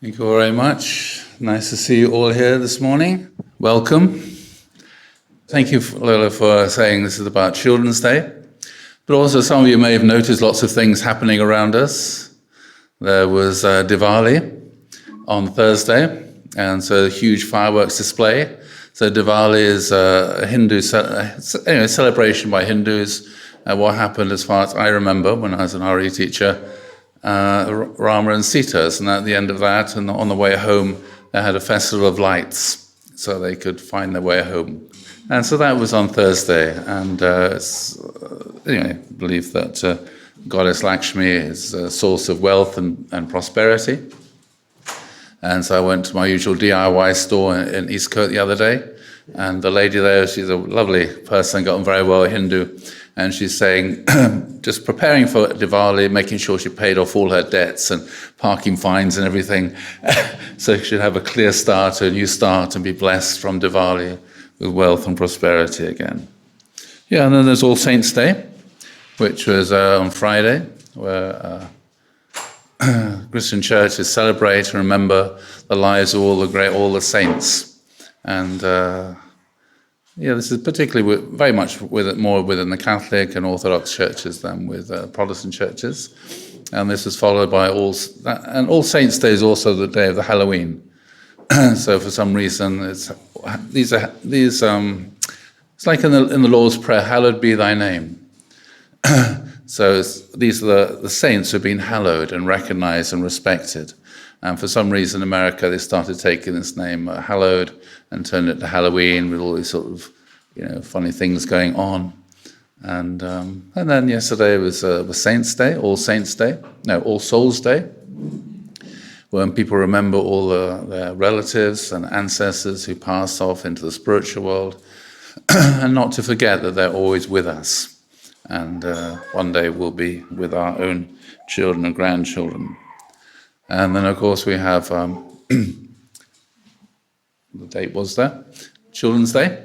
Thank you all very much. Nice to see you all here this morning. Welcome. Thank you, Lola, for saying this is about Children's Day. But also some of you may have noticed lots of things happening around us. There was Diwali on Thursday, and so a huge fireworks display. So Diwali is a Hindu celebration by Hindus. What happened, as far as I remember, when I was an RE teacher, Rama and Sita, and at the end of that, and on the way home, they had a festival of lights, so they could find their way home. And so that was on Thursday, and I believe that Goddess Lakshmi is a source of wealth and prosperity. And so I went to my usual DIY store in Eastcote the other day, and the lady there, she's a lovely person, got on very well, a Hindu, and she's saying, just preparing for Diwali, making sure she paid off all her debts and parking fines and everything, so she should have a clear start, a new start, and be blessed from Diwali with wealth and prosperity again. Yeah, and then there's All Saints' Day, which was on Friday, where Christian churches celebrate and remember the lives of all the saints. And this is particularly very much more within the Catholic and Orthodox churches than with Protestant churches. And this is followed by All Saints' Day is also the day of the Halloween. So for some reason, it's like in the Lord's Prayer, hallowed be thy name. So these are the saints who have been hallowed and recognized and respected. And for some reason, in America, they started taking this name, hallowed, and turned it to Halloween with all these sort of, funny things going on. And then yesterday was Saints' Day, All Souls' Day, when people remember all their relatives and ancestors who passed off into the spiritual world, and not to forget that they're always with us. And one day we'll be with our own children and grandchildren. And then, of course, we have, the date was there, Children's Day,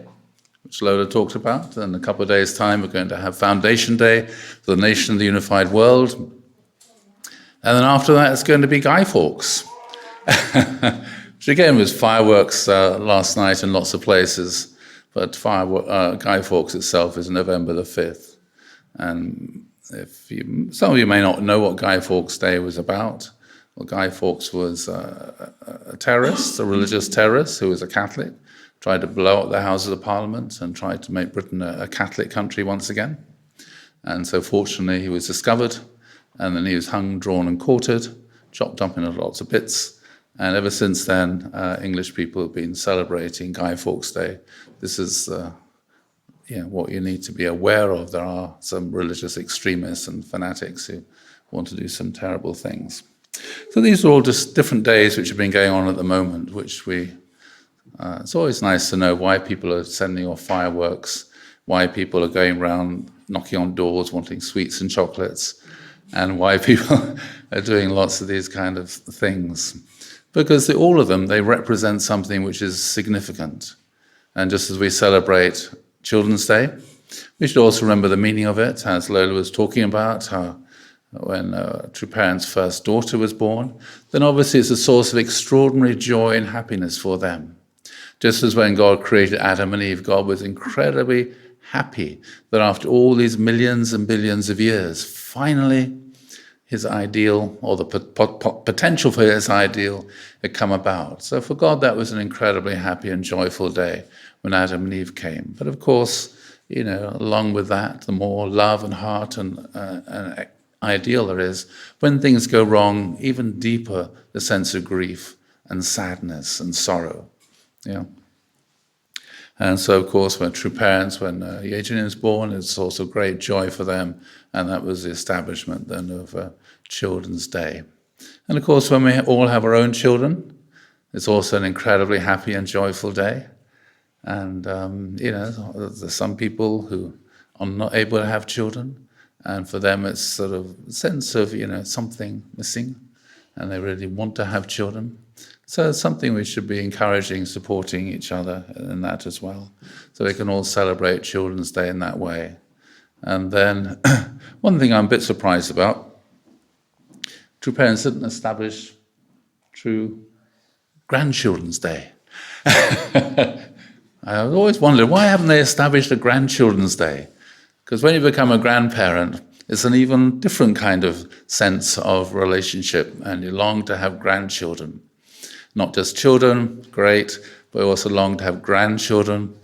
which Lola talked about. And in a couple of days' time, we're going to have Foundation Day for the nation of the unified world. And then after that, it's going to be Guy Fawkes, which again was fireworks last night in lots of places. But Guy Fawkes itself is November the 5th. And some of you may not know what Guy Fawkes Day was about. Well, Guy Fawkes was a terrorist, a religious terrorist who was a Catholic, tried to blow up the Houses of Parliament and tried to make Britain a Catholic country once again. And so fortunately he was discovered, and then he was hung, drawn and quartered, chopped up into lots of bits. And ever since then, English people have been celebrating Guy Fawkes Day. This is what you need to be aware of. There are some religious extremists and fanatics who want to do some terrible things. So these are all just different days which have been going on at the moment, which it's always nice to know why people are sending off fireworks, why people are going around knocking on doors wanting sweets and chocolates, and why people are doing lots of these kind of things. Because all of them, they represent something which is significant. And just as we celebrate Children's Day, we should also remember the meaning of it, as Lola was talking about, how when True Parents' first daughter was born, then obviously it's a source of extraordinary joy and happiness for them. Just as when God created Adam and Eve, God was incredibly happy that after all these millions and billions of years, finally his ideal, or the potential for his ideal, had come about. So for God, that was an incredibly happy and joyful day when Adam and Eve came. But of course, along with that, the more love and heart and ideal there is, when things go wrong, even deeper the sense of grief and sadness and sorrow. And so, of course, when True Parents, when Eugenia was born, it's also great joy for them, and that was the establishment then of Children's Day. And of course, when we all have our own children, it's also an incredibly happy and joyful day. And there's some people who are not able to have children, and for them it's sort of a sense of something missing, and they really want to have children. So it's something we should be encouraging, supporting each other in that as well, so we can all celebrate Children's Day in that way. And then one thing I'm a bit surprised about, True Parents didn't establish true Grandchildren's Day. I've always wondered, why haven't they established a Grandchildren's Day? Because when you become a grandparent, it's an even different kind of sense of relationship, and you long to have grandchildren. Not just children, great, but you also long to have grandchildren.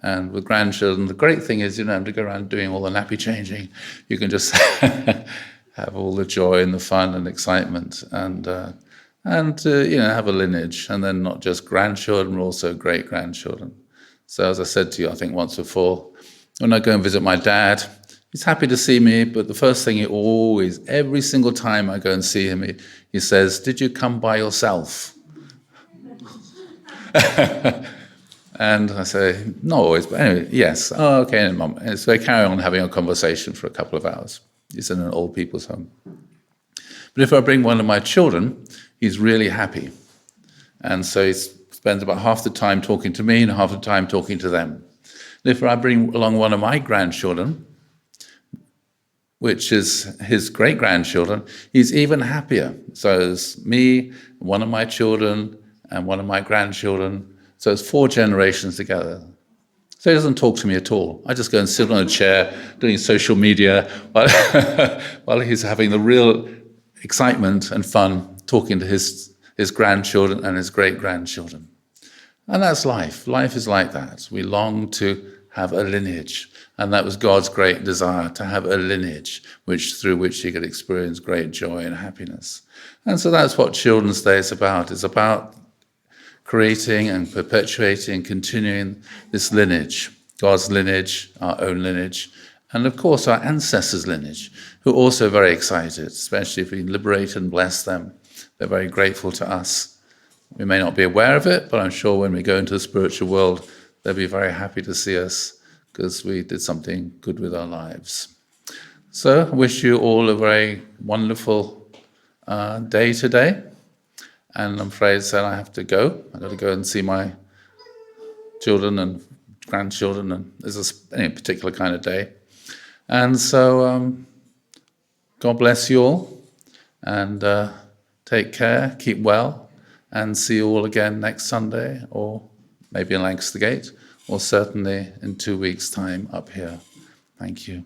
And with grandchildren, the great thing is you don't have to go around doing all the nappy changing. You can just have all the joy and the fun and excitement, and have a lineage, and then not just grandchildren, but also great-grandchildren. So as I said to you, I think once before, when I go and visit my dad, he's happy to see me, but the first thing he always, every single time I go and see him, he says, "Did you come by yourself?" And I say, "Not always, but anyway, yes." "Oh, okay, Mum." And so I carry on having a conversation for a couple of hours. He's in an old people's home. But if I bring one of my children, he's really happy. And so he spends about half the time talking to me and half the time talking to them. And if I bring along one of my grandchildren, which is his great-grandchildren, he's even happier. So it's me, one of my children, and one of my grandchildren. So it's 4 generations together. So he doesn't talk to me at all. I just go and sit on a chair doing social media while he's having the real excitement and fun talking to his grandchildren and his great-grandchildren. And that's life. Life is like that. We long to have a lineage. And that was God's great desire, to have a lineage through which he could experience great joy and happiness. And so that's what Children's Day is about. It's about creating and perpetuating and continuing this lineage, God's lineage, our own lineage, and of course our ancestors' lineage, who are also very excited, especially if we liberate and bless them. They're very grateful to us. We may not be aware of it, but I'm sure when we go into the spiritual world, they'll be very happy to see us because we did something good with our lives. So I wish you all a very wonderful day today. And I'm afraid that I have to go. I've got to go and see my children and grandchildren, and it's any particular kind of day. And so God bless you all, and take care, keep well, and see you all again next Sunday, or maybe in Lancaster Gate, or certainly in 2 weeks' time up here. Thank you.